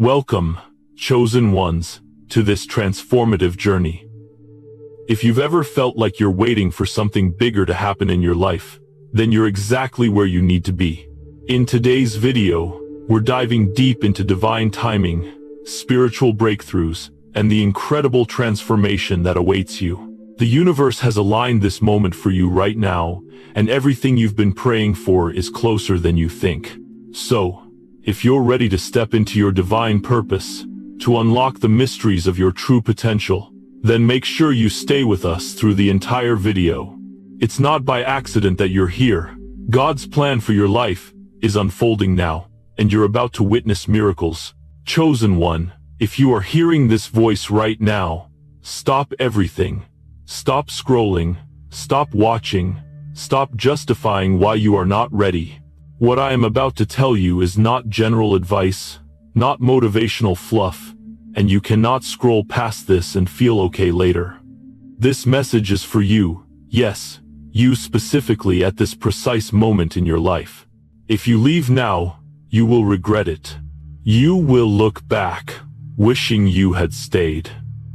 Welcome, chosen ones, to this transformative journey. If you've ever felt like you're waiting for something bigger to happen in your life, then you're exactly where you need to be. In today's video, we're diving deep into divine timing, spiritual breakthroughs, and the incredible transformation that awaits you. The universe has aligned this moment for you right now, and everything you've been praying for is closer than you think. So, if you're ready to step into your divine purpose, to unlock the mysteries of your true potential, then make sure you stay with us through the entire video. It's not by accident that you're here. God's plan for your life is unfolding now, and you're about to witness miracles. Chosen one, if you are hearing this voice right now, stop everything. Stop scrolling, stop watching, stop justifying why you are not ready. What I am about to tell you is not general advice, not motivational fluff, and you cannot scroll past this and feel okay later. This message is for you, yes, you specifically at this precise moment in your life. If you leave now, you will regret it. You will look back, wishing you had stayed.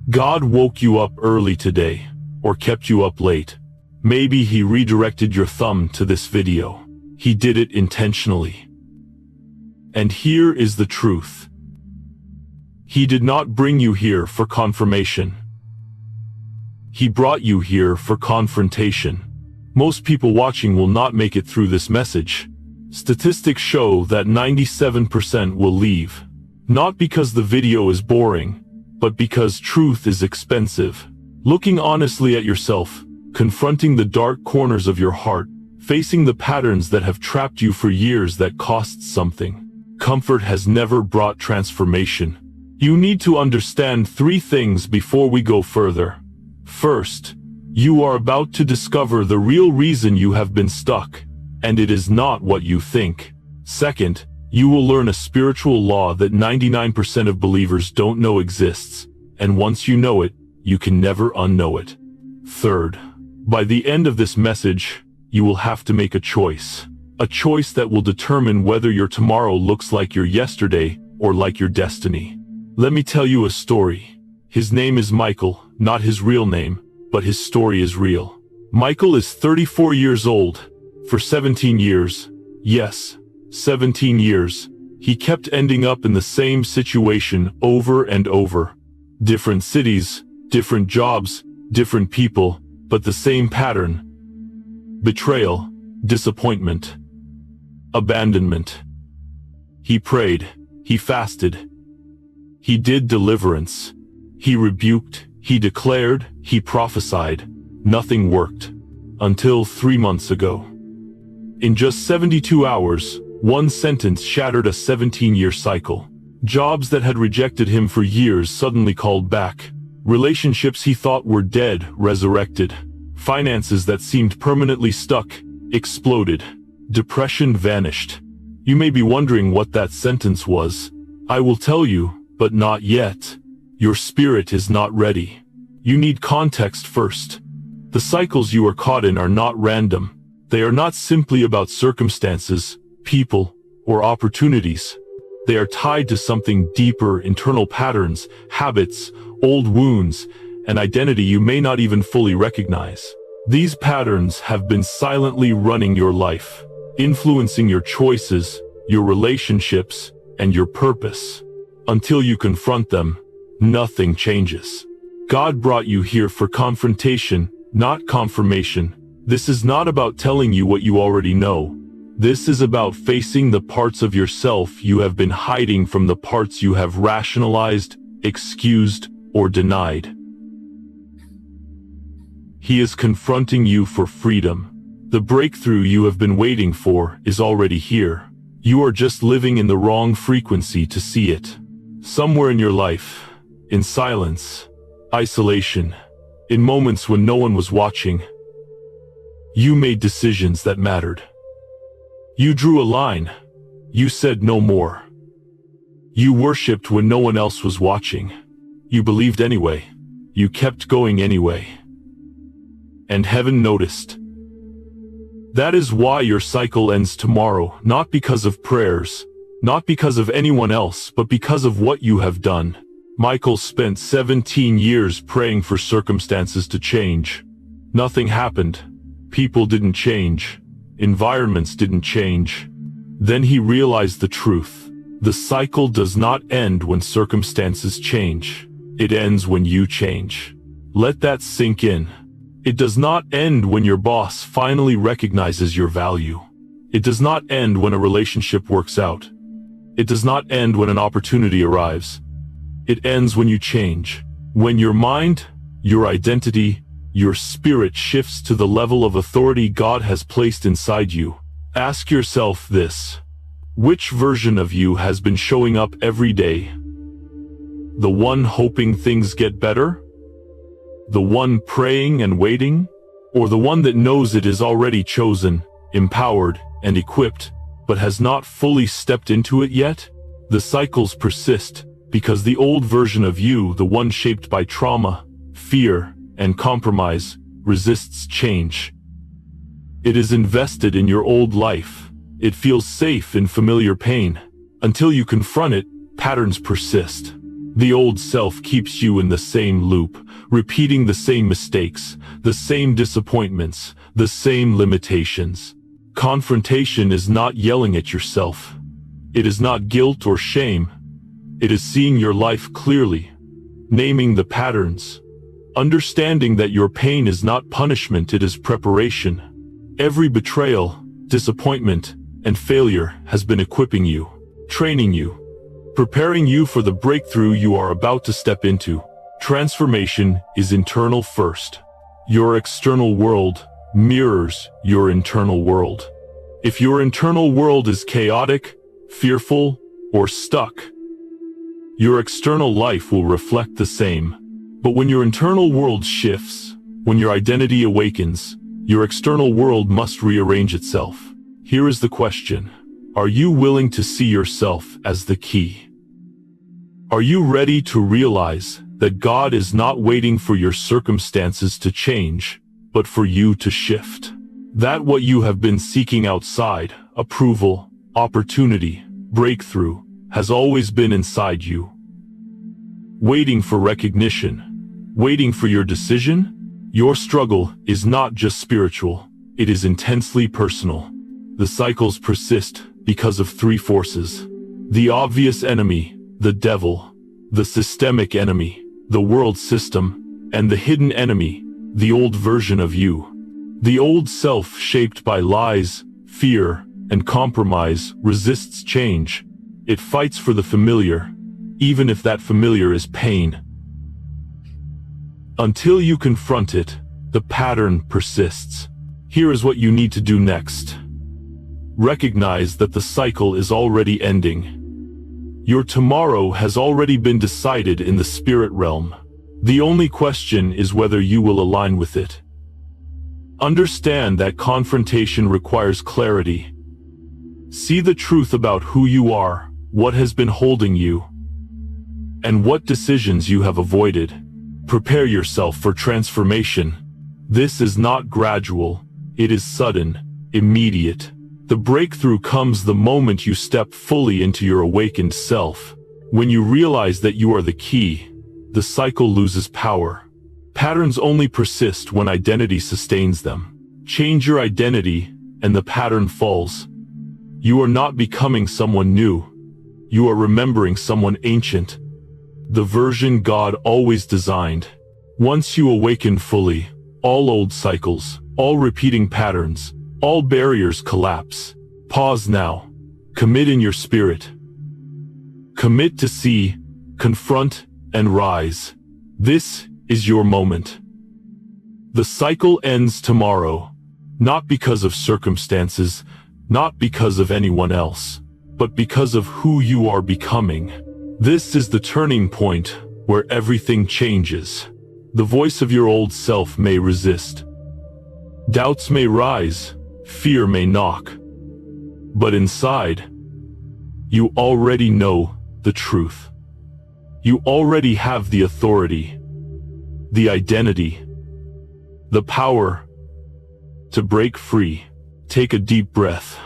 God woke you up early today, or kept you up late. Maybe He redirected your thumb to this video. He did it intentionally. And here is the truth. He did not bring you here for confirmation. He brought you here for confrontation. Most people watching will not make it through this message. Statistics show that 97% will leave. Not because the video is boring, but because truth is expensive. Looking honestly at yourself, confronting the dark corners of your heart, facing the patterns that have trapped you for years that cost something. Comfort has never brought transformation. You need to understand three things before we go further. First, you are about to discover the real reason you have been stuck, and it is not what you think. Second, you will learn a spiritual law that 99% of believers don't know exists, and once you know it, you can never unknow it. Third, by the end of this message, you will have to make a choice that will determine whether your tomorrow looks like your yesterday or like your destiny. Let me tell you a story. His name is Michael, not his real name, but his story is real. Michael is 34 years old. For 17 years, yes, 17 years, he kept ending up in the same situation over and over. Different cities, different jobs, different people, but the same pattern. Betrayal, disappointment, abandonment. He prayed, he fasted, he did deliverance, he rebuked, he declared, he prophesied. Nothing worked. Until 3 months ago. In just 72 hours, one sentence shattered a 17-year cycle. Jobs that had rejected him for years suddenly called back. Relationships he thought were dead resurrected. Finances that seemed permanently stuck exploded. Depression vanished. You may be wondering what that sentence was. I will tell you, but not yet. Your spirit is not ready. You need context first. The cycles you are caught in are not random. They are not simply about circumstances, people, or opportunities. They are tied to something deeper: internal patterns, habits, old wounds, and identity you may not even fully recognize. These patterns have been silently running your life, influencing your choices, your relationships, and your purpose. Until you confront them, nothing changes. God brought you here for confrontation, not confirmation. This is not about telling you what you already know. This is about facing the parts of yourself you have been hiding from the parts you have rationalized, excused, or denied. He is confronting you for freedom. The breakthrough you have been waiting for is already here. You are just living in the wrong frequency to see it. Somewhere in your life, in silence, isolation, in moments when no one was watching, you made decisions that mattered. You drew a line. You said no more. You worshipped when no one else was watching. You believed anyway. You kept going anyway. And heaven noticed. That is why your cycle ends tomorrow, not because of prayers, Not because of anyone else, but because of what you have done. Michael spent 17 years praying for circumstances to change. Nothing happened. People didn't change. Environments didn't change. Then he realized the truth. The cycle does not end when circumstances change. It ends when you change. Let that sink in. It does not end when your boss finally recognizes your value. It does not end when a relationship works out. It does not end when an opportunity arrives. It ends when you change. When your mind, your identity, your spirit shifts to the level of authority God has placed inside you. Ask yourself this: which version of you has been showing up every day? The one hoping things get better? The one praying and waiting? Or the one that knows it is already chosen, empowered, and equipped, but has not fully stepped into it yet? The cycles persist because the old version of you, the one shaped by trauma, fear, and compromise, resists change. It is invested in your old life. It feels safe in familiar pain. Until you confront it, patterns persist. The old self keeps you in the same loop, repeating the same mistakes, the same disappointments, the same limitations. Confrontation is not yelling at yourself. It is not guilt or shame. It is seeing your life clearly, naming the patterns, understanding that your pain is not punishment, it is preparation. Every betrayal, disappointment, and failure has been equipping you, training you, preparing you for the breakthrough you are about to step into. Transformation is internal first. Your external world mirrors your internal world. If your internal world is chaotic, fearful, or stuck, your external life will reflect the same. But when your internal world shifts, when your identity awakens, your external world must rearrange itself. Here is the question: are you willing to see yourself as the key? Are you ready to realize that God is not waiting for your circumstances to change, but for you to shift? That what you have been seeking outside, approval, opportunity, breakthrough, has always been inside you. Waiting for recognition, waiting for your decision. Your struggle is not just spiritual, it is intensely personal. The cycles persist because of three forces: the obvious enemy, the devil; the systemic enemy, the world system; and the hidden enemy, the old version of you. The old self, shaped by lies, fear, and compromise, resists change. It fights for the familiar, even if that familiar is pain. Until you confront it, the pattern persists. Here is what you need to do next. Recognize that the cycle is already ending. Your tomorrow has already been decided in the spirit realm. The only question is whether you will align with it. Understand that confrontation requires clarity. See the truth about who you are, what has been holding you, and what decisions you have avoided. Prepare yourself for transformation. This is not gradual, it is sudden, immediate. The breakthrough comes the moment you step fully into your awakened self. When you realize that you are the key, the cycle loses power. Patterns only persist when identity sustains them. Change your identity, and the pattern falls. You are not becoming someone new. You are remembering someone ancient. The version God always designed. Once you awaken fully, all old cycles, all repeating patterns, all barriers collapse. Pause now. Commit in your spirit. Commit to see, confront, and rise. This is your moment. The cycle ends tomorrow, not because of circumstances, not because of anyone else, but because of who you are becoming. This is the turning point where everything changes. The voice of your old self may resist. Doubts may rise, fear may knock. But inside, you already know the truth. You already have the authority, the identity, the power to break free. Take a deep breath.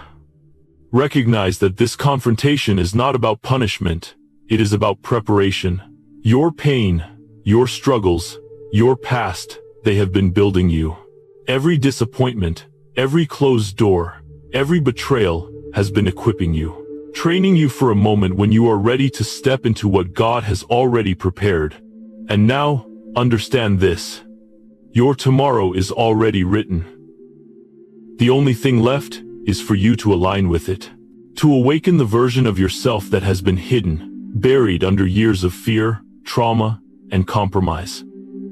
Recognize that this confrontation is not about punishment, it is about preparation. Your pain, your struggles, your past, they have been building you. Every disappointment, every closed door, every betrayal has been equipping you, training you for a moment when you are ready to step into what God has already prepared. And now, understand this. Your tomorrow is already written. The only thing left is for you to align with it. To awaken the version of yourself that has been hidden, buried under years of fear, trauma, and compromise.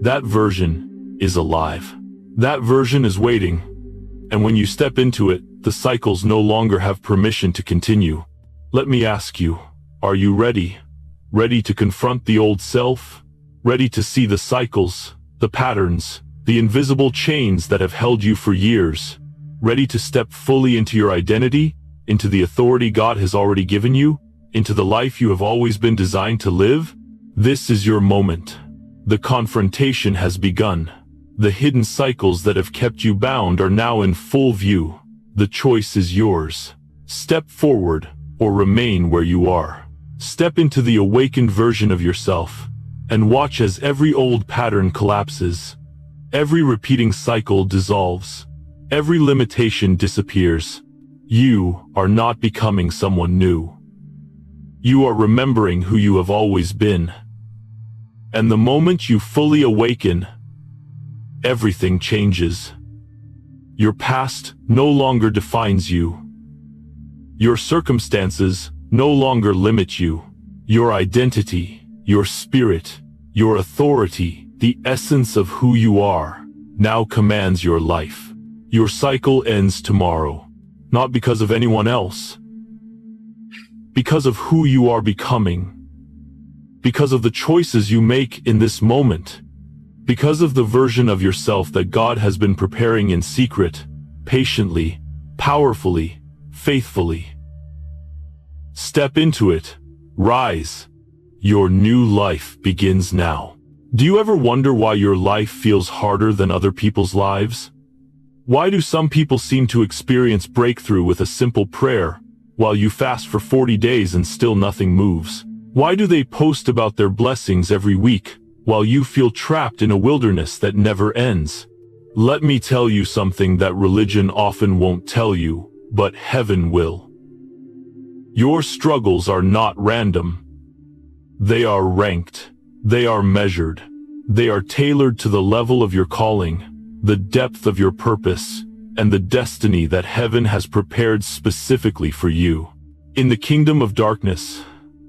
That version is alive. That version is waiting. And when you step into it, the cycles no longer have permission to continue. Let me ask you, are you ready? Ready to confront the old self? Ready to see the cycles, the patterns, the invisible chains that have held you for years? Ready to step fully into your identity, into the authority God has already given you, into the life you have always been designed to live? This is your moment. The confrontation has begun. The hidden cycles that have kept you bound are now in full view. The choice is yours. Step forward or remain where you are. Step into the awakened version of yourself and watch as every old pattern collapses. Every repeating cycle dissolves. Every limitation disappears. You are not becoming someone new. You are remembering who you have always been. And the moment you fully awaken, everything changes. Your past no longer defines you. Your circumstances no longer limit you. Your identity, your spirit, your authority, the essence of who you are, now commands your life. Your cycle ends tomorrow, not because of anyone else, because of who you are becoming, because of the choices you make in this moment, because of the version of yourself that God has been preparing in secret, patiently, powerfully, faithfully. Step into it. Rise. Your new life begins now. Do you ever wonder why your life feels harder than other people's lives? Why do some people seem to experience breakthrough with a simple prayer, while you fast for 40 days and still nothing moves? Why do they post about their blessings every week, while you feel trapped in a wilderness that never ends? Let me tell you something that religion often won't tell you, but heaven will. Your struggles are not random. They are ranked. They are measured. They are tailored to the level of your calling, the depth of your purpose, and the destiny that heaven has prepared specifically for you. In the kingdom of darkness,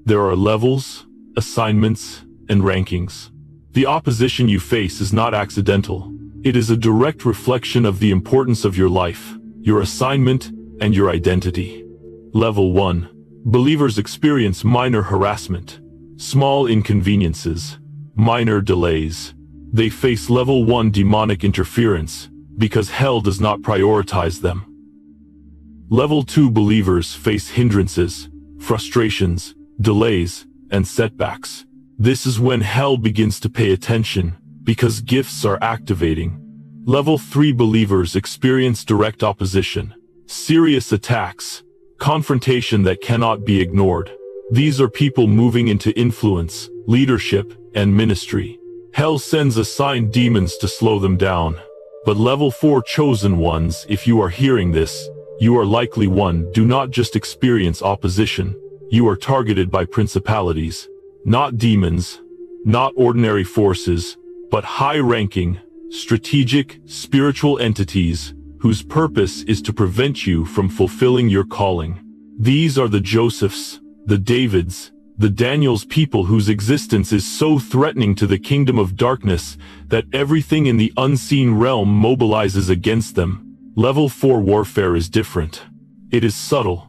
there are levels, assignments, and rankings. The opposition you face is not accidental. It is a direct reflection of the importance of your life, your assignment, and your identity. Level 1. Believers experience minor harassment, small inconveniences, minor delays. They face level 1 demonic interference because hell does not prioritize them. Level 2 believers face hindrances, frustrations, delays, and setbacks. This is when hell begins to pay attention because gifts are activating. Level 3 believers experience direct opposition, serious attacks, confrontation that cannot be ignored. These are people moving into influence, leadership, and ministry. Hell sends assigned demons to slow them down. But level 4 chosen ones, if you are hearing this, you are likely one. Do not just experience opposition. You are targeted by principalities, not demons, not ordinary forces, but high-ranking, strategic, spiritual entities whose purpose is to prevent you from fulfilling your calling. These are the Josephs, the Davids, the Daniels, people whose existence is so threatening to the kingdom of darkness that everything in the unseen realm mobilizes against them. Level 4 warfare is different. It is subtle.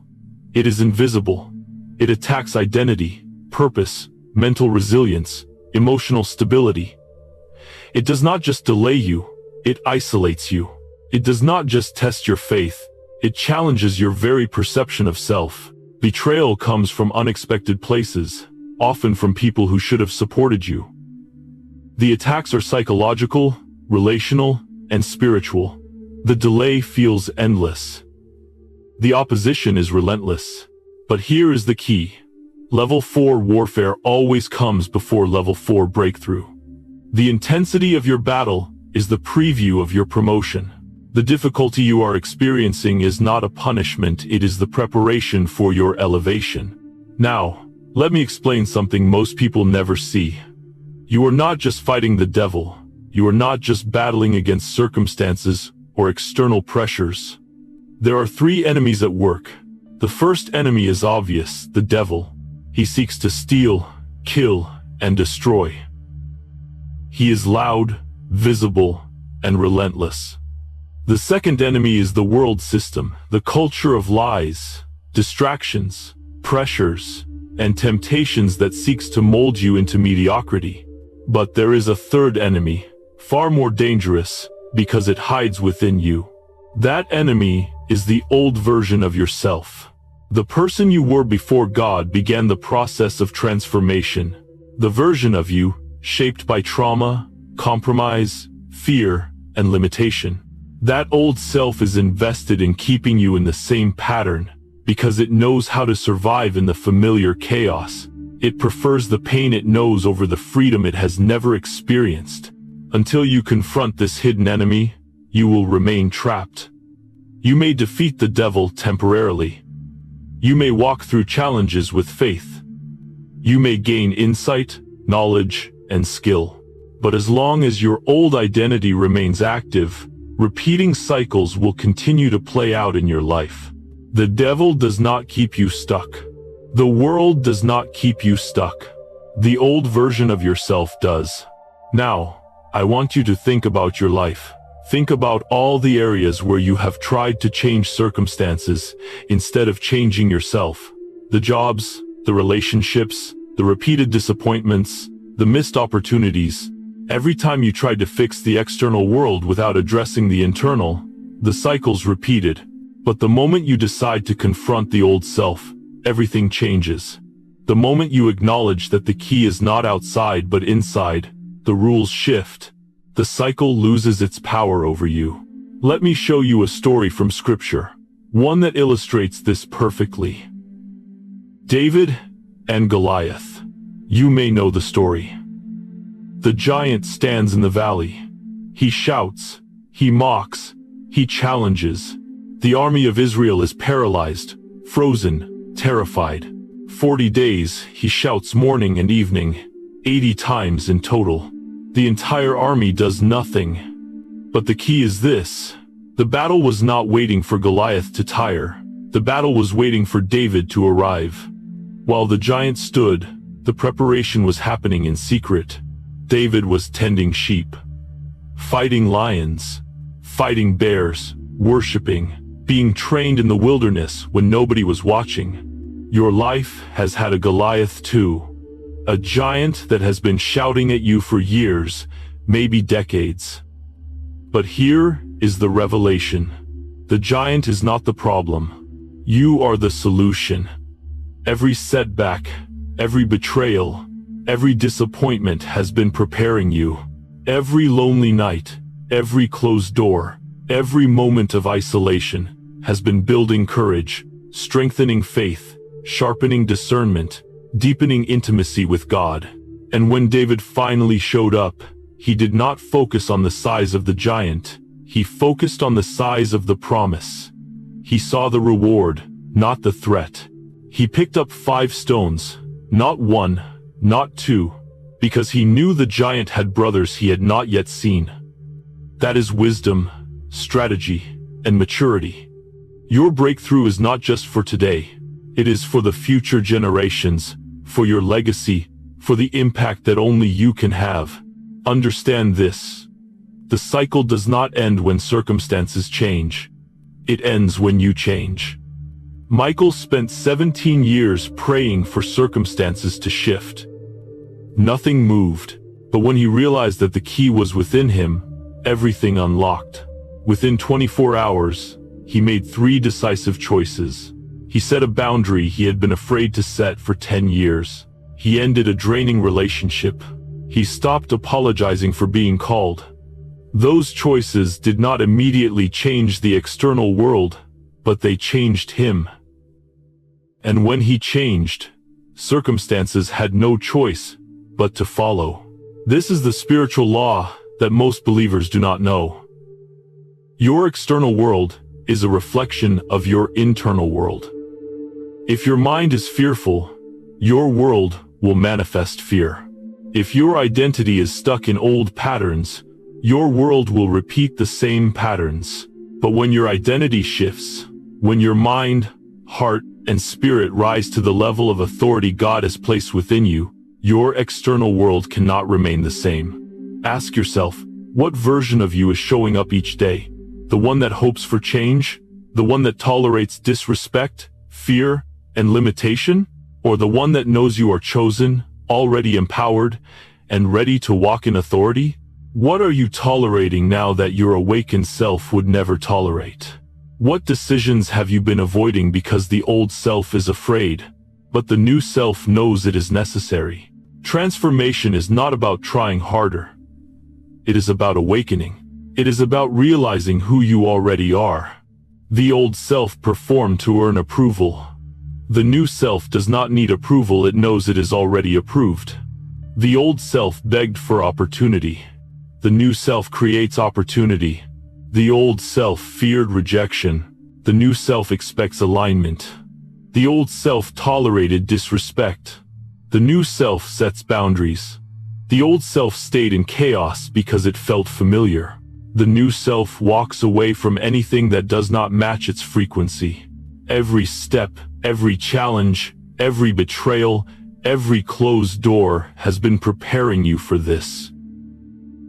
It is invisible. It attacks identity, purpose, mental resilience, emotional stability. It does not just delay you, it isolates you. It does not just test your faith, it challenges your very perception of self. Betrayal comes from unexpected places, often from people who should have supported you. The attacks are psychological, relational, and spiritual. The delay feels endless. The opposition is relentless. But here is the key. Level 4 warfare always comes before level 4 breakthrough. The intensity of your battle is the preview of your promotion. The difficulty you are experiencing is not a punishment, it is the preparation for your elevation. Now, let me explain something most people never see. You are not just fighting the devil. You are not just battling against circumstances or external pressures. There are 3 enemies at work. The first enemy is obvious, the devil. He seeks to steal, kill, and destroy. He is loud, visible, and relentless. The second enemy is the world system, the culture of lies, distractions, pressures, and temptations that seeks to mold you into mediocrity. But there is a third enemy, far more dangerous, because it hides within you. That enemy is the old version of yourself. The person you were before God began the process of transformation. The version of you, shaped by trauma, compromise, fear, and limitation. That old self is invested in keeping you in the same pattern, because it knows how to survive in the familiar chaos. It prefers the pain it knows over the freedom it has never experienced. Until you confront this hidden enemy, you will remain trapped. You may defeat the devil temporarily. You may walk through challenges with faith. You may gain insight, knowledge, and skill. But as long as your old identity remains active, repeating cycles will continue to play out in your life. The devil does not keep you stuck. The world does not keep you stuck. The old version of yourself does. Now, I want you to think about your life. Think about all the areas where you have tried to change circumstances instead of changing yourself. The jobs, the relationships, the repeated disappointments, the missed opportunities. Every time you tried to fix the external world without addressing the internal, the cycles repeated. But the moment you decide to confront the old self, everything changes. The moment you acknowledge that the key is not outside but inside, the rules shift. The cycle loses its power over you. Let me show you a story from Scripture, one that illustrates this perfectly. David and Goliath. You may know the story. The giant stands in the valley. He shouts, he mocks, he challenges. The army of Israel is paralyzed, frozen, terrified. 40 days, he shouts morning and evening, 80 times in total. The entire army does nothing. But the key is this. The battle was not waiting for Goliath to tire. The battle was waiting for David to arrive. While the giant stood, the preparation was happening in secret. David was tending sheep, fighting lions, fighting bears, worshiping, being trained in the wilderness when nobody was watching. Your life has had a Goliath too. A giant that has been shouting at you for years, maybe decades. But here is the revelation. The giant is not the problem. You are the solution. Every setback, every betrayal, every disappointment has been preparing you. Every lonely night, every closed door, every moment of isolation has been building courage, strengthening faith, sharpening discernment, deepening intimacy with God. And when David finally showed up, he did not focus on the size of the giant. He focused on the size of the promise. He saw the reward, not the threat. He picked up 5 stones, not 1, not 2, because he knew the giant had brothers he had not yet seen. That is wisdom, strategy, and maturity. Your breakthrough is not just for today. It is for the future generations, for your legacy, for the impact that only you can have. Understand this. The cycle does not end when circumstances change. It ends when you change. Michael spent 17 years praying for circumstances to shift. Nothing moved, but when he realized that the key was within him, everything unlocked. Within 24 hours, he made 3 decisive choices. He set a boundary he had been afraid to set for 10 years. He ended a draining relationship. He stopped apologizing for being called. Those choices did not immediately change the external world, but they changed him. And when he changed, circumstances had no choice but to follow. This is the spiritual law that most believers do not know. Your external world is a reflection of your internal world. If your mind is fearful, your world will manifest fear. If your identity is stuck in old patterns, your world will repeat the same patterns. But when your identity shifts, when your mind, heart, and spirit rise to the level of authority God has placed within you, your external world cannot remain the same. Ask yourself, what version of you is showing up each day? The one that hopes for change? The one that tolerates disrespect, fear, and limitation? Or the one that knows you are chosen, already empowered, and ready to walk in authority? What are you tolerating now that your awakened self would never tolerate? What decisions have you been avoiding because the old self is afraid, but the new self knows it is necessary? Transformation is not about trying harder. It is about awakening. It is about realizing who you already are. The old self performed to earn approval. The new self does not need approval, it knows it is already approved. The old self begged for opportunity. The new self creates opportunity. The old self feared rejection. The new self expects alignment. The old self tolerated disrespect. The new self sets boundaries. The old self stayed in chaos because it felt familiar. The new self walks away from anything that does not match its frequency. Every step, every challenge, every betrayal, every closed door has been preparing you for this.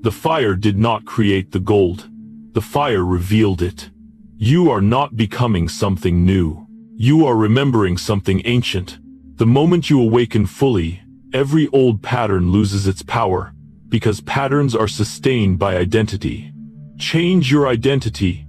The fire did not create the gold. The fire revealed it. You are not becoming something new. You are remembering something ancient. The moment you awaken fully, every old pattern loses its power, because patterns are sustained by identity. Change your identity,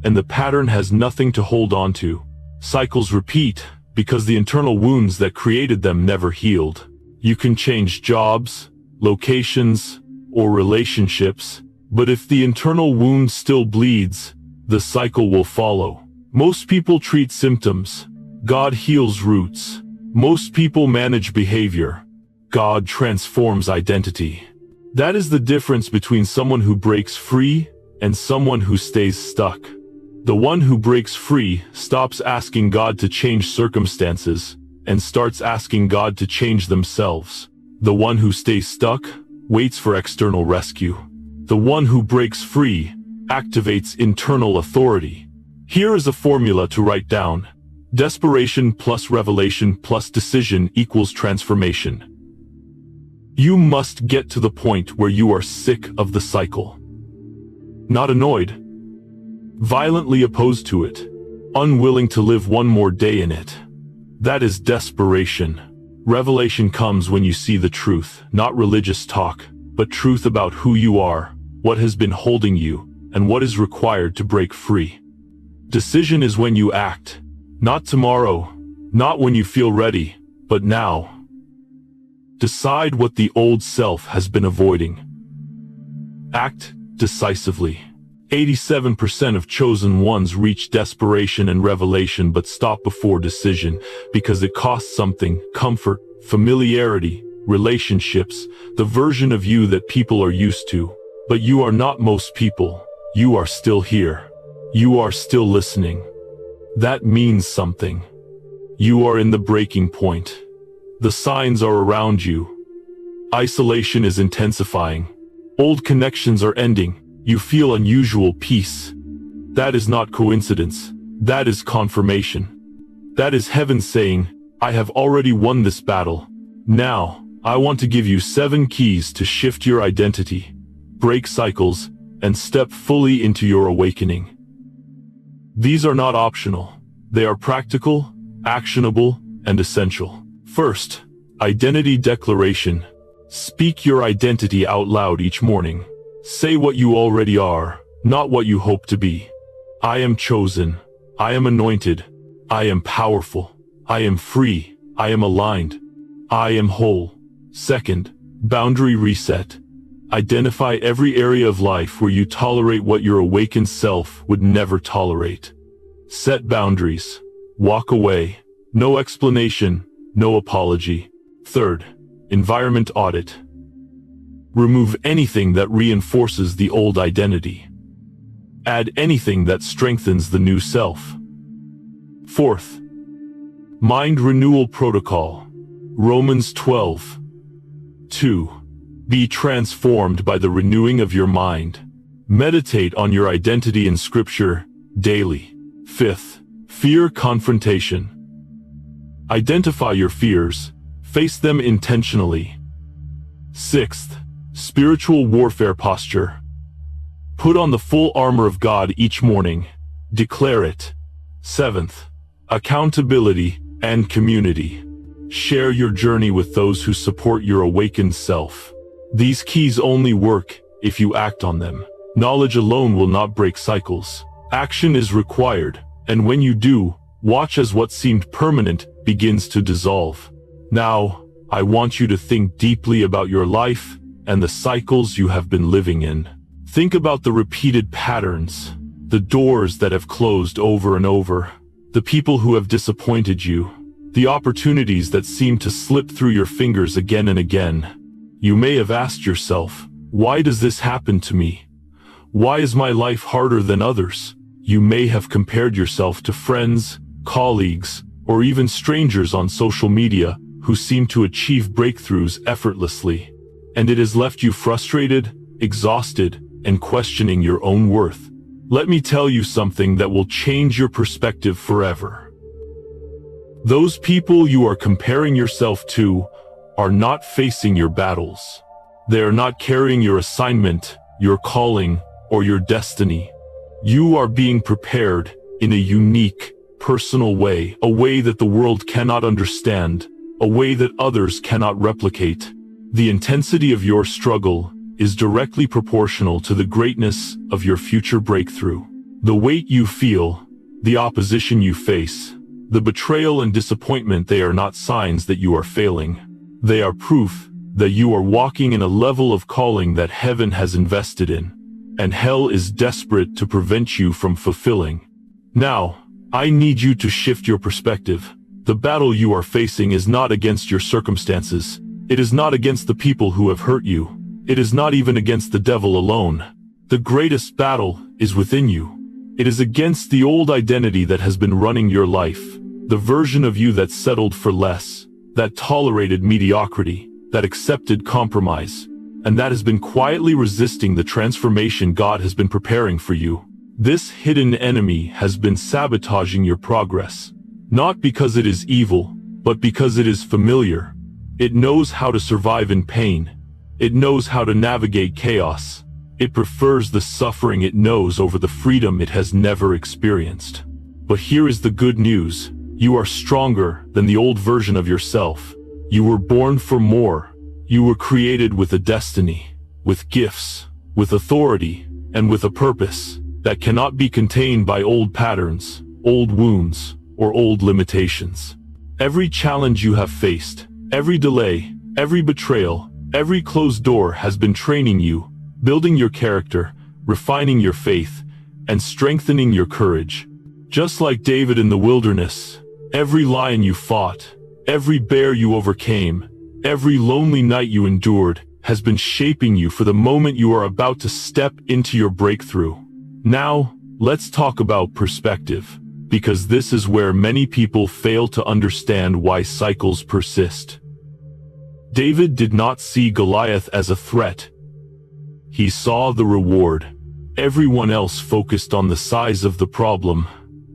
and the pattern has nothing to hold on to. Cycles repeat, because the internal wounds that created them never healed. You can change jobs, locations, or relationships, but if the internal wound still bleeds, the cycle will follow. Most people treat symptoms. God heals roots. Most people manage behavior. God transforms identity. That is the difference between someone who breaks free and someone who stays stuck. The one who breaks free stops asking God to change circumstances and starts asking God to change themselves. The one who stays stuck waits for external rescue. The one who breaks free activates internal authority. Here is a formula to write down. Desperation plus revelation plus decision equals transformation. You must get to the point where you are sick of the cycle. Not annoyed. Violently opposed to it. Unwilling to live one more day in it. That is desperation. Revelation comes when you see the truth, not religious talk, but truth about who you are, what has been holding you, and what is required to break free. Decision is when you act. Not tomorrow, not when you feel ready, but now. Decide what the old self has been avoiding. Act decisively. 87% of chosen ones reach desperation and revelation but stop before decision because it costs something: comfort, familiarity, relationships, the version of you that people are used to. But you are not most people. You are still here. You are still listening. That means something. You are in the breaking point. The signs are around you. Isolation is intensifying. Old connections are ending. You feel unusual peace. That is not coincidence. That is confirmation. That is heaven saying, I have already won this battle. Now, I want to give you 7 keys to shift your identity, break cycles, and step fully into your awakening. These are not optional. They are practical, actionable, and essential. First, identity declaration. Speak your identity out loud each morning. Say what you already are, not what you hope to be. I am chosen. I am anointed. I am powerful. I am free. I am aligned. I am whole. Second, boundary reset. Identify every area of life where you tolerate what your awakened self would never tolerate. Set boundaries. Walk away. No explanation, no apology. Third, environment audit. Remove anything that reinforces the old identity. Add anything that strengthens the new self. Fourth, mind renewal protocol. Romans 12:2. Be transformed by the renewing of your mind. Meditate on your identity in Scripture daily. Fifth, fear confrontation. Identify your fears. Face them intentionally. Sixth, spiritual warfare posture. Put on the full armor of God each morning. Declare it. Seventh, accountability and community. Share your journey with those who support your awakened self. These keys only work if you act on them. Knowledge alone will not break cycles. Action is required, and when you do, watch as what seemed permanent begins to dissolve. Now, I want you to think deeply about your life and the cycles you have been living in. Think about the repeated patterns, the doors that have closed over and over, the people who have disappointed you, the opportunities that seem to slip through your fingers again and again. You may have asked yourself, why does this happen to me? Why is my life harder than others? You may have compared yourself to friends, colleagues, or even strangers on social media who seem to achieve breakthroughs effortlessly, and it has left you frustrated, exhausted, and questioning your own worth. Let me tell you something that will change your perspective forever. Those people you are comparing yourself to are not facing your battles. They are not carrying your assignment, your calling, or your destiny. You are being prepared in a unique, personal way, a way that the world cannot understand, a way that others cannot replicate. The intensity of your struggle is directly proportional to the greatness of your future breakthrough. The weight you feel, the opposition you face, the betrayal and disappointment, they are not signs that you are failing. They are proof that you are walking in a level of calling that heaven has invested in, and hell is desperate to prevent you from fulfilling. Now, I need you to shift your perspective. The battle you are facing is not against your circumstances. It is not against the people who have hurt you. It is not even against the devil alone. The greatest battle is within you. It is against the old identity that has been running your life, the version of you that settled for less, that tolerated mediocrity, that accepted compromise, and that has been quietly resisting the transformation God has been preparing for you. This hidden enemy has been sabotaging your progress, not because it is evil, but because it is familiar. It knows how to survive in pain. It knows how to navigate chaos. It prefers the suffering it knows over the freedom it has never experienced. But here is the good news. You are stronger than the old version of yourself. You were born for more. You were created with a destiny, with gifts, with authority, and with a purpose that cannot be contained by old patterns, old wounds, or old limitations. Every challenge you have faced, every delay, every betrayal, every closed door has been training you, building your character, refining your faith, and strengthening your courage. Just like David in the wilderness, every lion you fought, every bear you overcame, every lonely night you endured has been shaping you for the moment you are about to step into your breakthrough. Now, let's talk about perspective, because this is where many people fail to understand why cycles persist. David did not see Goliath as a threat. He saw the reward. Everyone else focused on the size of the problem,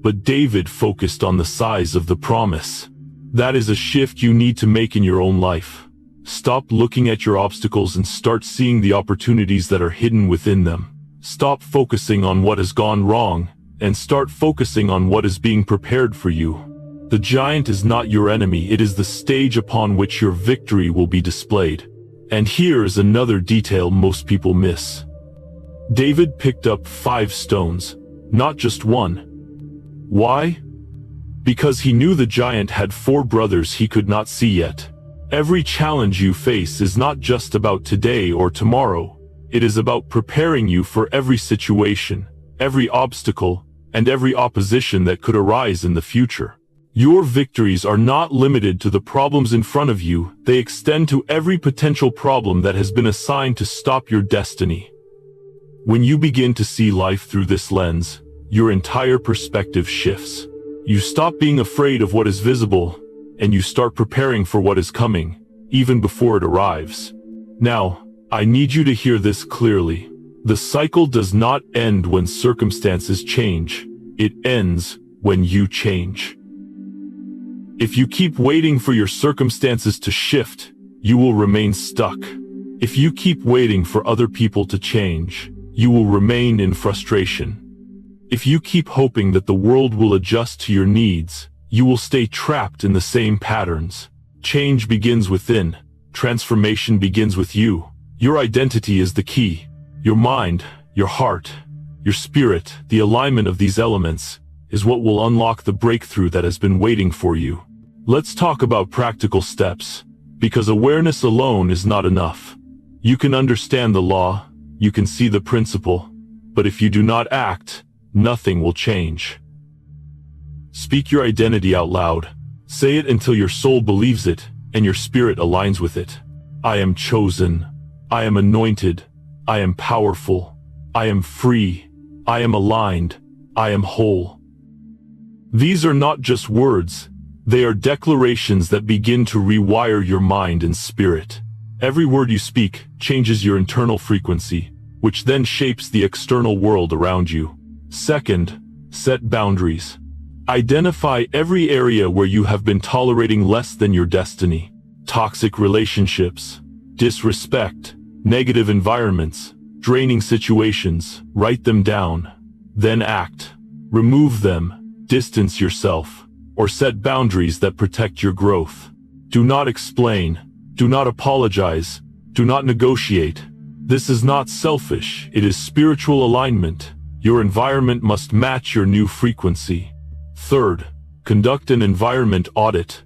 but David focused on the size of the promise. That is a shift you need to make in your own life. Stop looking at your obstacles and start seeing the opportunities that are hidden within them. Stop focusing on what has gone wrong, and start focusing on what is being prepared for you. The giant is not your enemy, it is the stage upon which your victory will be displayed. And here is another detail most people miss. David picked up 5 stones, not just one. Why? Because he knew the giant had 4 brothers he could not see yet. Every challenge you face is not just about today or tomorrow. It is about preparing you for every situation, every obstacle, and every opposition that could arise in the future. Your victories are not limited to the problems in front of you, they extend to every potential problem that has been assigned to stop your destiny. When you begin to see life through this lens, your entire perspective shifts. You stop being afraid of what is visible, and you start preparing for what is coming, even before it arrives. Now, I need you to hear this clearly. The cycle does not end when circumstances change. It ends when you change. If you keep waiting for your circumstances to shift, you will remain stuck. If you keep waiting for other people to change, you will remain in frustration. If you keep hoping that the world will adjust to your needs, you will stay trapped in the same patterns. Change begins within. Transformation begins with you. Your identity is the key. Your mind, your heart, your spirit, the alignment of these elements, is what will unlock the breakthrough that has been waiting for you. Let's talk about practical steps, because awareness alone is not enough. You can understand the law, you can see the principle, but if you do not act, nothing will change. Speak your identity out loud. Say it until your soul believes it, and your spirit aligns with it. I am chosen. I am anointed. I am powerful. I am free. I am aligned. I am whole. These are not just words. They are declarations that begin to rewire your mind and spirit. Every word you speak changes your internal frequency, which then shapes the external world around you. Second, set boundaries. Identify every area where you have been tolerating less than your destiny. Toxic relationships, disrespect, negative environments, draining situations. Write them down. Then act. Remove them, distance yourself, or set boundaries that protect your growth. Do not explain. Do not apologize. Do not negotiate. This is not selfish, it is spiritual alignment. Your environment must match your new frequency. Third, conduct an environment audit.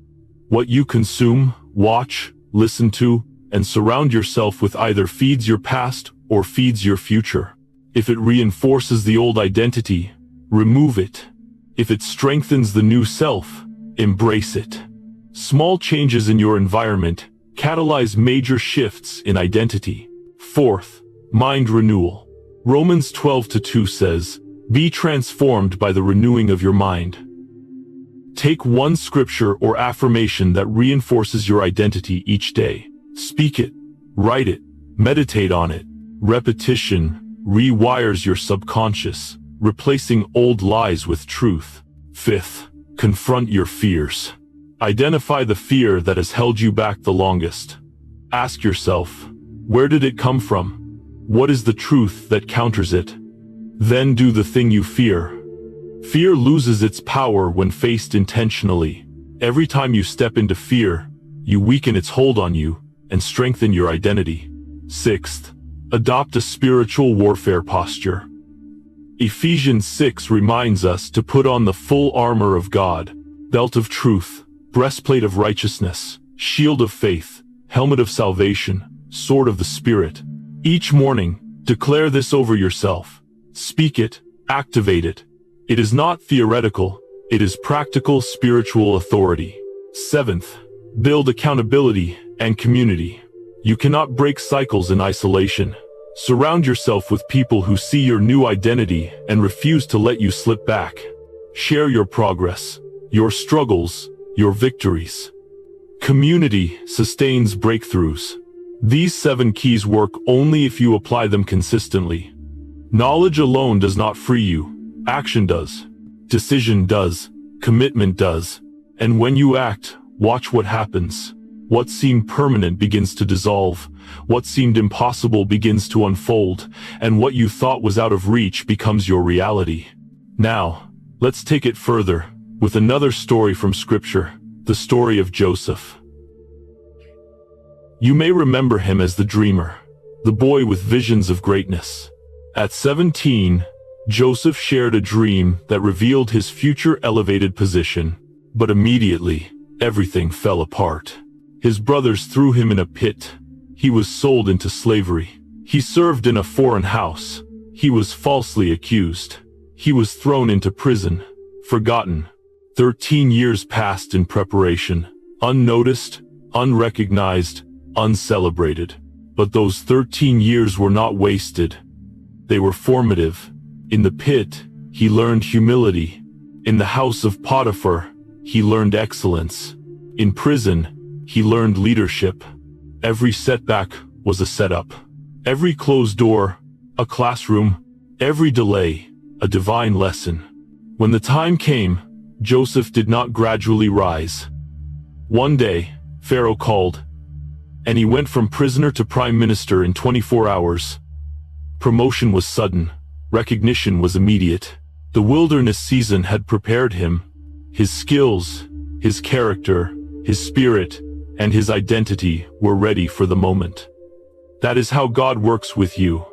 What you consume, watch, listen to, and surround yourself with either feeds your past or feeds your future. If it reinforces the old identity, remove it. If it strengthens the new self, embrace it. Small changes in your environment catalyze major shifts in identity. Fourth, mind renewal. Romans 12:2 says, "Be transformed by the renewing of your mind." Take one scripture or affirmation that reinforces your identity each day. Speak it, write it, meditate on it. Repetition rewires your subconscious, replacing old lies with truth. Fifth, confront your fears. Identify the fear that has held you back the longest. Ask yourself, where did it come from? What is the truth that counters it? Then do the thing you fear. Fear loses its power when faced intentionally. Every time you step into fear, you weaken its hold on you and strengthen your identity. Sixth, adopt a spiritual warfare posture. Ephesians 6 reminds us to put on the full armor of God, belt of truth, breastplate of righteousness, shield of faith, helmet of salvation, sword of the Spirit. Each morning, declare this over yourself. Speak it, activate it. It is not theoretical, it is practical spiritual authority. Seventh, build accountability and community. You cannot break cycles in isolation. Surround yourself with people who see your new identity and refuse to let you slip back. Share your progress, your struggles, your victories. Community sustains breakthroughs. These 7 keys work only if you apply them consistently. Knowledge alone does not free you. Action does. Decision does. Commitment does. And when you act, watch what happens. What seemed permanent begins to dissolve. What seemed impossible begins to unfold. And what you thought was out of reach becomes your reality. Now, let's take it further with another story from Scripture, the story of Joseph. You may remember him as the dreamer, the boy with visions of greatness. At 17, Joseph shared a dream that revealed his future elevated position, but immediately, everything fell apart. His brothers threw him in a pit. He was sold into slavery. He served in a foreign house. He was falsely accused. He was thrown into prison, forgotten. 13 years passed in preparation, unnoticed, unrecognized, uncelebrated. But those 13 years were not wasted. They were formative. In the pit, he learned humility. In the house of Potiphar, he learned excellence. In prison, he learned leadership. Every setback was a setup. Every closed door, a classroom. Every delay, a divine lesson. When the time came, Joseph did not gradually rise. One day, Pharaoh called, and he went from prisoner to prime minister in 24 hours. Promotion was sudden. Recognition was immediate. The wilderness season had prepared him. His skills, his character, his spirit, and his identity were ready for the moment. That is how God works with you.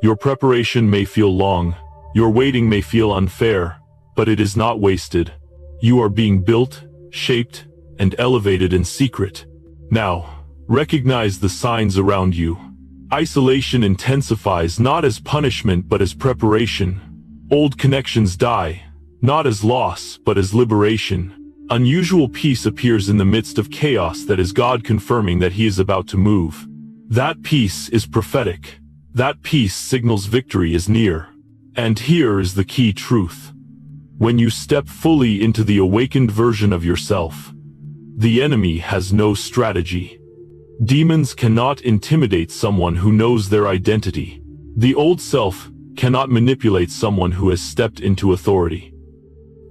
Your preparation may feel long, your waiting may feel unfair, but it is not wasted. You are being built, shaped, and elevated in secret. Now, recognize the signs around you. Isolation intensifies not as punishment but as preparation. Old connections die, not as loss but as liberation. Unusual peace appears in the midst of chaos that is God confirming that He is about to move. That peace is prophetic. That peace signals victory is near. And here is the key truth. When you step fully into the awakened version of yourself, the enemy has no strategy. Demons cannot intimidate someone who knows their identity. The old self cannot manipulate someone who has stepped into authority.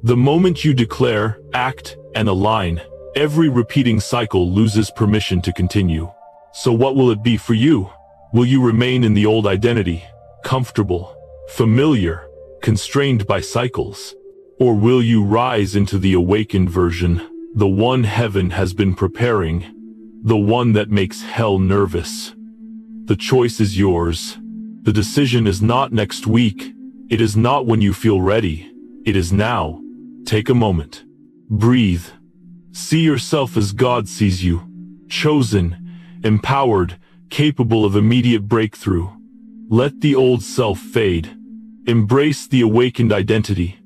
The moment you declare, act, and align, every repeating cycle loses permission to continue. So what will it be for you? Will you remain in the old identity, comfortable, familiar, constrained by cycles? Or will you rise into the awakened version, the one heaven has been preparing, the one that makes hell nervous? The choice is yours. The decision is not next week. It is not when you feel ready. It is now. Take a moment. Breathe. See yourself as God sees you. Chosen, empowered, capable of immediate breakthrough. Let the old self fade. Embrace the awakened identity.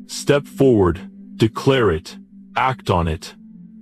Step forward, declare it, act on it,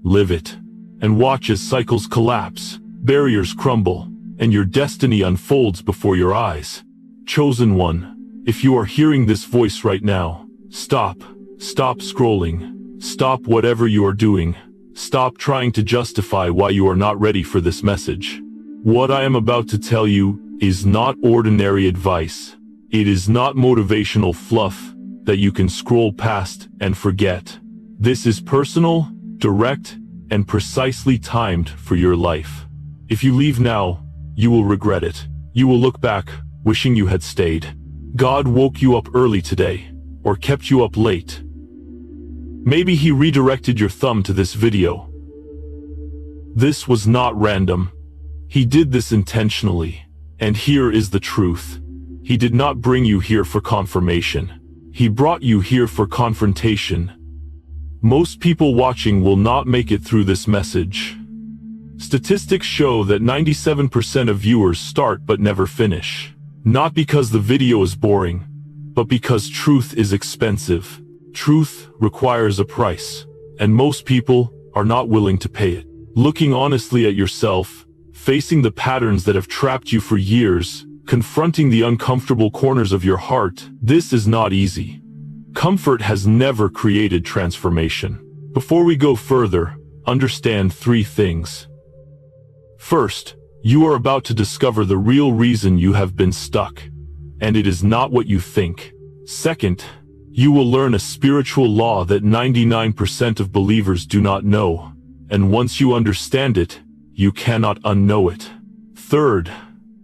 live it, and watch as cycles collapse, barriers crumble, and your destiny unfolds before your eyes. Chosen one, if you are hearing this voice right now, stop scrolling, stop whatever you are doing, stop trying to justify why you are not ready for this message. What I am about to tell you is not ordinary advice. It is not motivational fluff that you can scroll past and forget. This is personal, direct, and precisely timed for your life. If you leave now, you will regret it. You will look back, wishing you had stayed. God woke you up early today, or kept you up late. Maybe He redirected your thumb to this video. This was not random. He did this intentionally. And here is the truth. He did not bring you here for confirmation. He brought you here for confrontation. Most people watching will not make it through this message. Statistics show that 97% of viewers start but never finish. Not because the video is boring, but because truth is expensive. Truth requires a price, and most people are not willing to pay it. Looking honestly at yourself, facing the patterns that have trapped you for years, confronting the uncomfortable corners of your heart, this is not easy. Comfort has never created transformation. Before we go further, understand 3 things. First, you are about to discover the real reason you have been stuck, and it is not what you think. Second, you will learn a spiritual law that 99% of believers do not know, and once you understand it, you cannot unknow it. Third,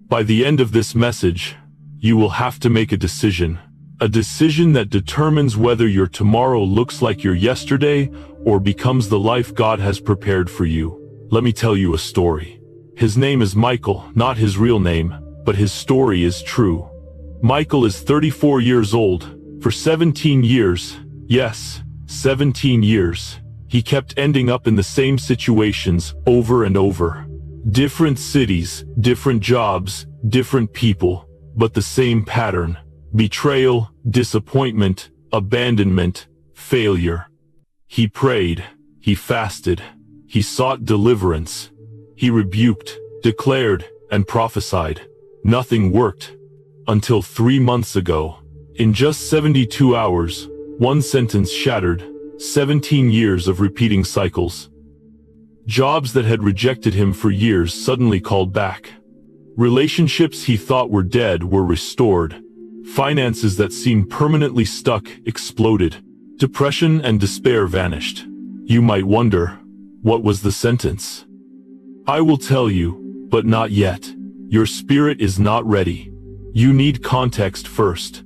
by the end of this message, you will have to make a decision that determines whether your tomorrow looks like your yesterday or becomes the life God has prepared for you. Let me tell you a story. His name is Michael, not his real name, but his story is true. Michael is 34 years old. For 17 years, yes, 17 years, he kept ending up in the same situations over and over. Different cities, different jobs, different people, but the same pattern. betrayal, disappointment, abandonment, failure. He prayed, he fasted, he sought deliverance. He rebuked, declared, and prophesied. Nothing worked. Until 3 months ago. In just 72 hours, one sentence shattered 17 years of repeating cycles. Jobs that had rejected him for years suddenly called back. Relationships he thought were dead were restored. Finances that seemed permanently stuck exploded. Depression and despair vanished. You might wonder, what was the sentence? I will tell you, but not yet. Your spirit is not ready. You need context first.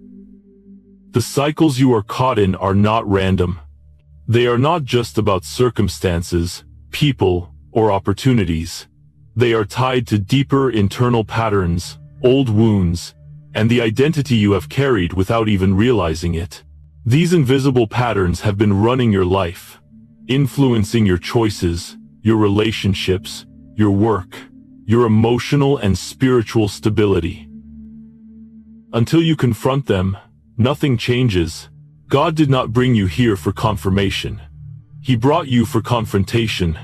The cycles you are caught in are not random. They are not just about circumstances, people, or opportunities. They are tied to deeper internal patterns, old wounds, and the identity you have carried without even realizing it. These invisible patterns have been running your life, influencing your choices, your relationships, your work, your emotional and spiritual stability. Until you confront them, nothing changes. God did not bring you here for confirmation. He brought you for confrontation.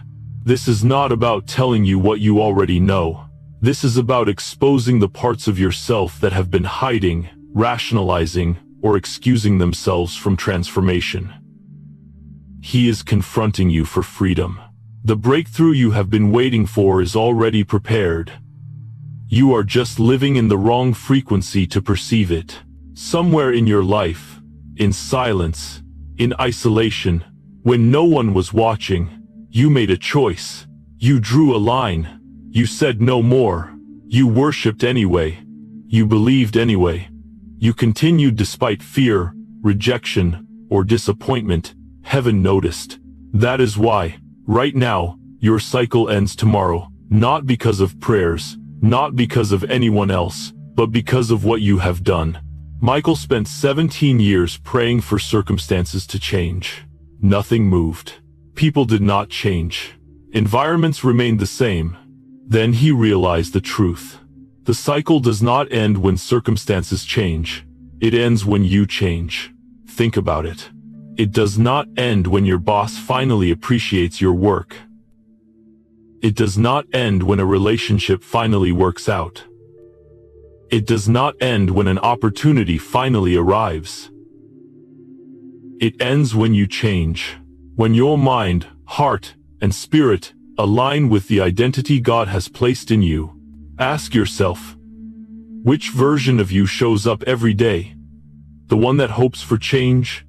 This is not about telling you what you already know. This is about exposing the parts of yourself that have been hiding, rationalizing, or excusing themselves from transformation. He is confronting you for freedom. The breakthrough you have been waiting for is already prepared. You are just living in the wrong frequency to perceive it. Somewhere in your life, in silence, in isolation, when no one was watching, you made a choice. You drew a line. You said no more. You worshipped anyway. You believed anyway. You continued despite fear, rejection, or disappointment. Heaven noticed. That is why, right now, your cycle ends tomorrow, not because of prayers, not because of anyone else, but because of what you have done. Michael spent 17 years praying for circumstances to change. Nothing moved. People did not change. Environments remained the same. Then he realized the truth. The cycle does not end when circumstances change. It ends when you change. Think about it. It does not end when your boss finally appreciates your work. It does not end when a relationship finally works out. It does not end when an opportunity finally arrives. It ends when you change. When your mind, heart, and spirit align with the identity God has placed in you. Ask yourself, which version of you shows up every day? The one that hopes for change?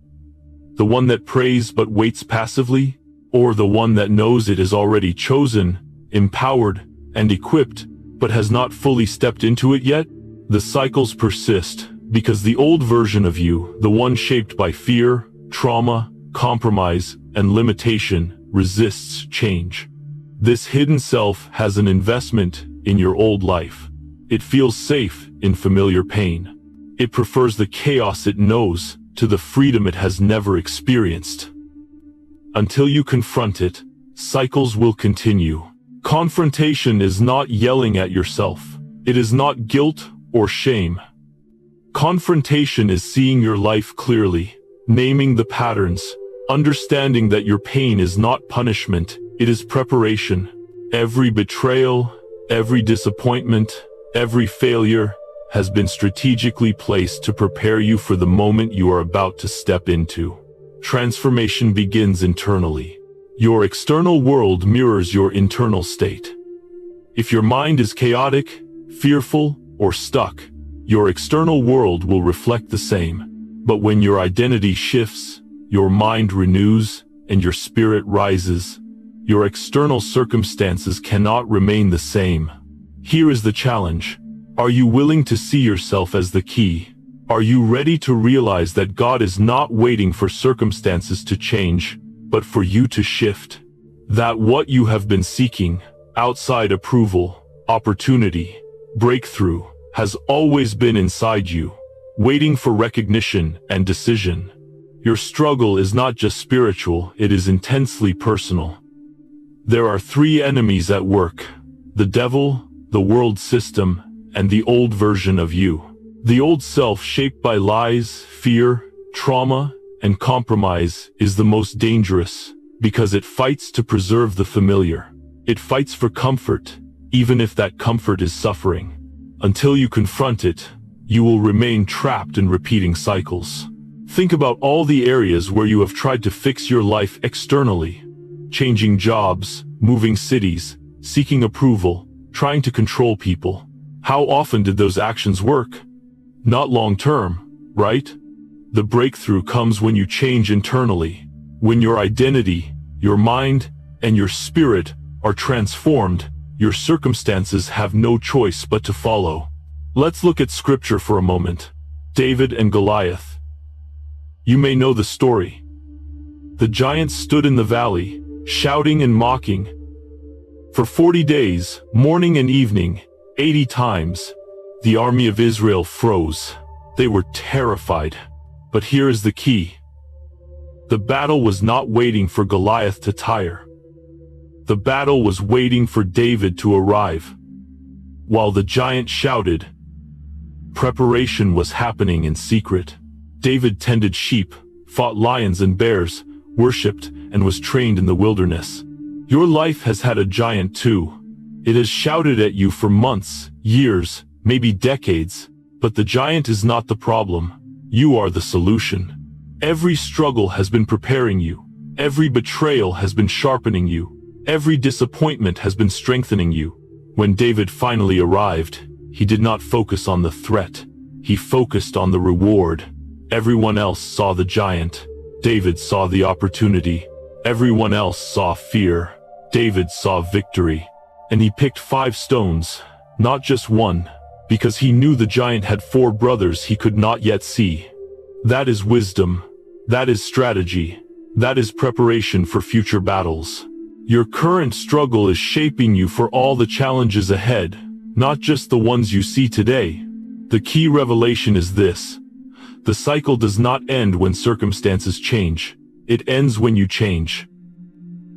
The one that prays but waits passively? Or the one that knows it is already chosen, empowered, and equipped, but has not fully stepped into it yet? The cycles persist, because the old version of you, the one shaped by fear, trauma, compromise, and limitation, resists change. This hidden self has an investment in your old life. It feels safe in familiar pain. It prefers the chaos it knows to the freedom it has never experienced. Until you confront it, cycles will continue. Confrontation is not yelling at yourself. It is not guilt or shame. Confrontation is seeing your life clearly, naming the patterns, understanding that your pain is not punishment, it is preparation. Every betrayal, every disappointment, every failure has been strategically placed to prepare you for the moment you are about to step into. Transformation begins internally. Your external world mirrors your internal state. If your mind is chaotic, fearful, or stuck, your external world will reflect the same. But when your identity shifts, your mind renews, and your spirit rises, your external circumstances cannot remain the same. Here is the challenge. Are you willing to see yourself as the key? Are you ready to realize that God is not waiting for circumstances to change, but for you to shift? That what you have been seeking, outside approval, opportunity, breakthrough, has always been inside you, waiting for recognition and decision. Your struggle is not just spiritual, it is intensely personal. There are three enemies at work: the devil, the world system, and the old version of you. The old self, shaped by lies, fear, trauma, and compromise, is the most dangerous because it fights to preserve the familiar. It fights for comfort, even if that comfort is suffering. Until you confront it, you will remain trapped in repeating cycles. Think about all the areas where you have tried to fix your life externally. Changing jobs, moving cities, seeking approval, trying to control people. How often did those actions work? Not long term, right? The breakthrough comes when you change internally, when your identity, your mind, and your spirit are transformed. Your circumstances have no choice but to follow. Let's look at scripture for a moment. David and Goliath. You may know the story. The giant stood in the valley, shouting and mocking. For 40 days, morning and evening, 80 times, the army of Israel froze. They were terrified. But here is the key. The battle was not waiting for Goliath to tire. The battle was waiting for David to arrive. While the giant shouted, preparation was happening in secret. David tended sheep, fought lions and bears, worshipped, and was trained in the wilderness. Your life has had a giant too. It has shouted at you for months, years, maybe decades. But the giant is not the problem. You are the solution. Every struggle has been preparing you. Every betrayal has been sharpening you. Every disappointment has been strengthening you. When David finally arrived, he did not focus on the threat. He focused on the reward. Everyone else saw the giant. David saw the opportunity. Everyone else saw fear. David saw victory. And he picked 5 stones, not just one, because he knew the giant had 4 brothers he could not yet see. That is wisdom. That is strategy. That is preparation for future battles. Your current struggle is shaping you for all the challenges ahead, not just the ones you see today. The key revelation is this. The cycle does not end when circumstances change. It ends when you change.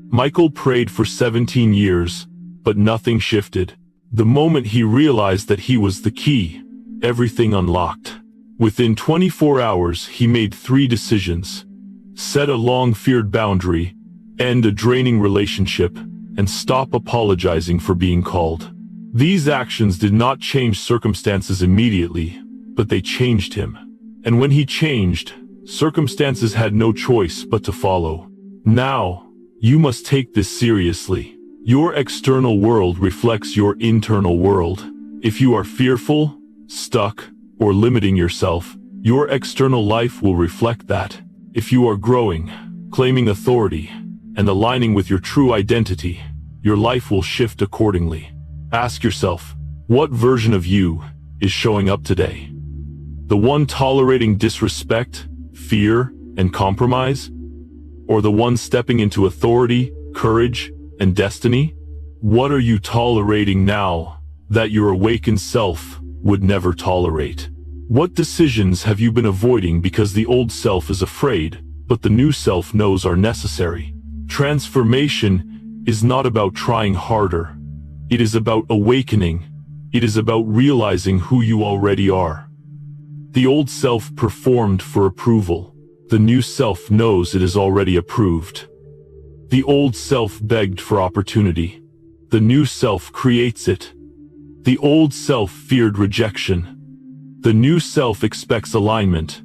Michael prayed for 17 years, but nothing shifted. The moment he realized that he was the key, everything unlocked. Within 24 hours, he made 3 decisions. Set a long-feared boundary, end a draining relationship, and stop apologizing for being called. These actions did not change circumstances immediately, but they changed him. And when he changed, circumstances had no choice but to follow. Now, you must take this seriously. Your external world reflects your internal world. If you are fearful, stuck, or limiting yourself, your external life will reflect that. If you are growing, claiming authority, and aligning with your true identity, your life will shift accordingly. Ask yourself, what version of you is showing up today? The one tolerating disrespect, fear, and compromise? Or the one stepping into authority, courage, and destiny? What are you tolerating now that your awakened self would never tolerate? What decisions have you been avoiding because the old self is afraid, but the new self knows are necessary? Transformation is not about trying harder. It is about awakening. It is about realizing who you already are. The old self performed for approval. The new self knows it is already approved. The old self begged for opportunity. The new self creates it. The old self feared rejection. The new self expects alignment.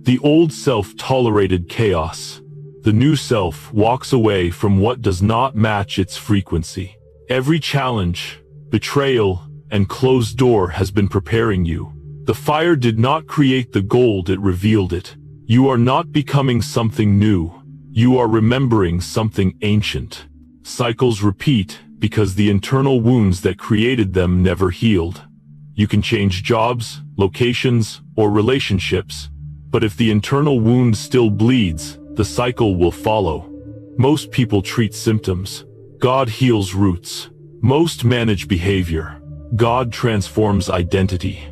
The old self tolerated chaos. The new self walks away from what does not match its frequency. Every challenge, betrayal, and closed door has been preparing you. The fire did not create the gold, it revealed it. You are not becoming something new. You are remembering something ancient. Cycles repeat because the internal wounds that created them never healed. You can change jobs, locations, or relationships, but if the internal wound still bleeds, the cycle will follow. Most people treat symptoms. God heals roots. Most manage behavior. God transforms identity.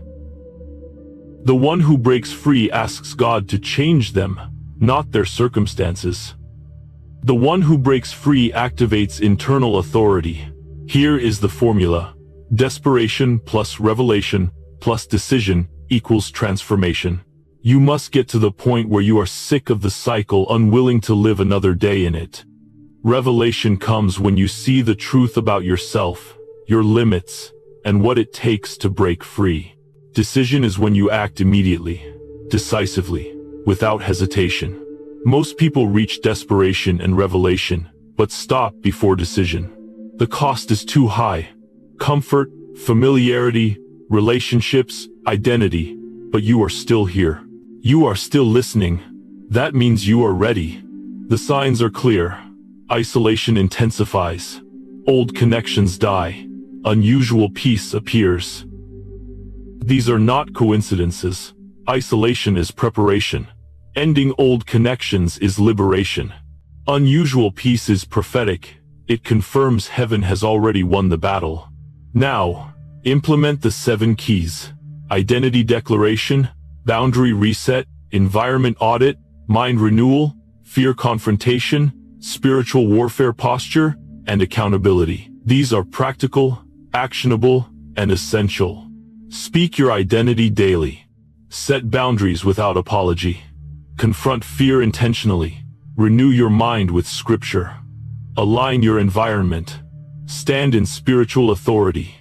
The one who breaks free asks God to change them, not their circumstances. The one who breaks free activates internal authority. Here is the formula. Desperation plus revelation plus decision equals transformation. You must get to the point where you are sick of the cycle, unwilling to live another day in it. Revelation comes when you see the truth about yourself, your limits, and what it takes to break free. Decision is when you act immediately, decisively, without hesitation. Most people reach desperation and revelation, but stop before decision. The cost is too high. Comfort, familiarity, relationships, identity, but you are still here. You are still listening. That means you are ready. The signs are clear. Isolation intensifies. Old connections die. Unusual peace appears. These are not coincidences. Isolation is preparation. Ending old connections is liberation. Unusual peace is prophetic. It confirms heaven has already won the battle. Now, implement the 7 keys. Identity declaration, boundary reset, environment audit, mind renewal, fear confrontation, spiritual warfare posture, and accountability. These are practical, actionable, and essential. Speak your identity daily. Set boundaries without apology. Confront fear intentionally. Renew your mind with scripture. Align your environment. Stand in spiritual authority.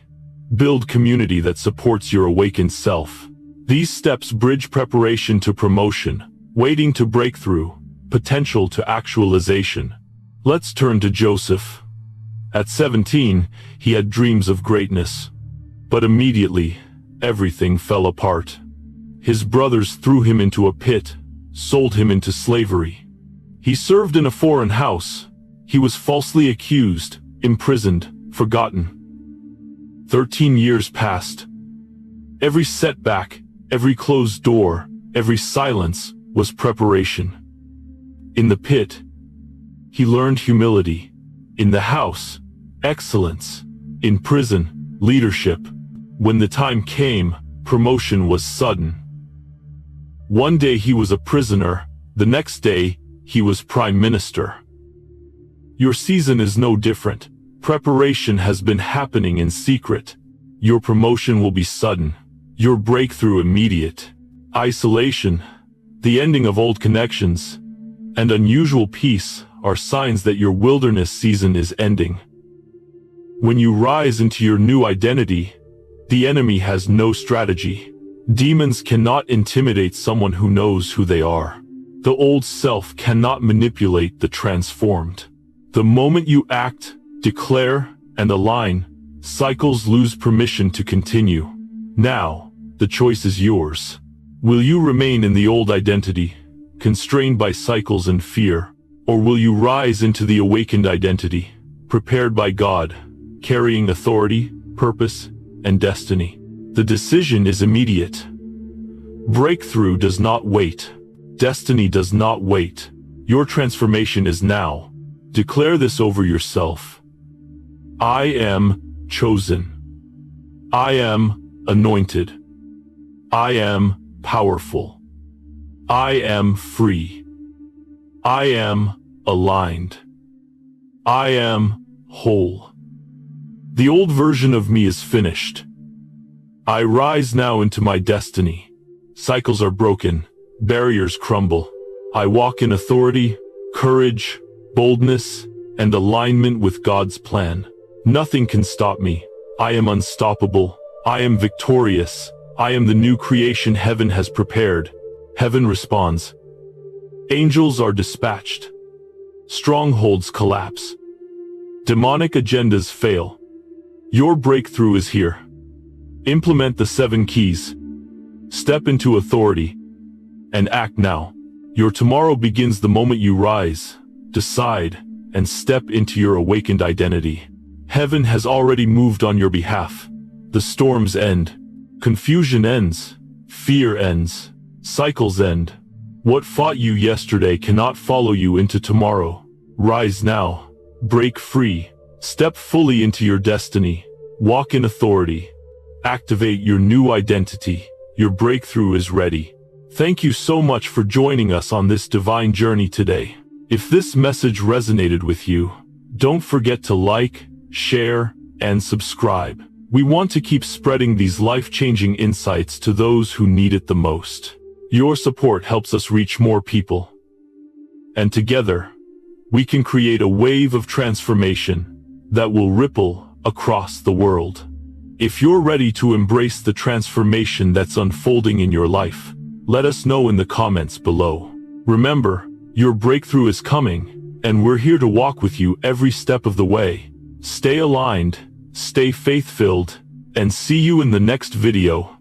Build community that supports your awakened self. These steps bridge preparation to promotion, waiting to breakthrough, potential to actualization. Let's turn to Joseph. At 17, he had dreams of greatness. But immediately, everything fell apart. His brothers threw him into a pit, sold him into slavery. He served in a foreign house. He was falsely accused, imprisoned, forgotten. 13 years passed. Every setback, every closed door, every silence was preparation. In the pit, he learned humility. In the house, excellence. In prison, leadership. When the time came, promotion was sudden. One day he was a prisoner, the next day he was prime minister. Your season is no different. Preparation has been happening in secret. Your promotion will be sudden. Your breakthrough immediate. Isolation, the ending of old connections, and unusual peace are signs that your wilderness season is ending. When you rise into your new identity, the enemy has no strategy. Demons cannot intimidate someone who knows who they are. The old self cannot manipulate the transformed. The moment you act, declare, and align, cycles lose permission to continue. Now, the choice is yours. Will you remain in the old identity, constrained by cycles and fear, or will you rise into the awakened identity, prepared by God, carrying authority, purpose, and destiny? The decision is immediate. Breakthrough does not wait. Destiny does not wait. Your transformation is now. Declare this over yourself. I am chosen. I am anointed. I am powerful. I am free. I am aligned. I am whole. The old version of me is finished. I rise now into my destiny. Cycles are broken. Barriers crumble. I walk in authority, courage, boldness, and alignment with God's plan. Nothing can stop me. I am unstoppable. I am victorious. I am the new creation heaven has prepared. Heaven responds. Angels are dispatched. Strongholds collapse. Demonic agendas fail. Your breakthrough is here. Implement the 7 keys. Step into authority. And act now. Your tomorrow begins the moment you rise, decide, and step into your awakened identity. Heaven has already moved on your behalf. The storms end. Confusion ends. Fear ends. Cycles end. What fought you yesterday cannot follow you into tomorrow. Rise now. Break free. Step fully into your destiny. Walk in authority. Activate your new identity. Your breakthrough is ready. Thank you so much for joining us on this divine journey today. If this message resonated with you, don't forget to like, share, and subscribe. We want to keep spreading these life-changing insights to those who need it the most. Your support helps us reach more people. And together, we can create a wave of transformation that will ripple across the world. If you're ready to embrace the transformation that's unfolding in your life, let us know in the comments below. Remember, your breakthrough is coming, and we're here to walk with you every step of the way. Stay aligned, stay faith-filled, and see you in the next video.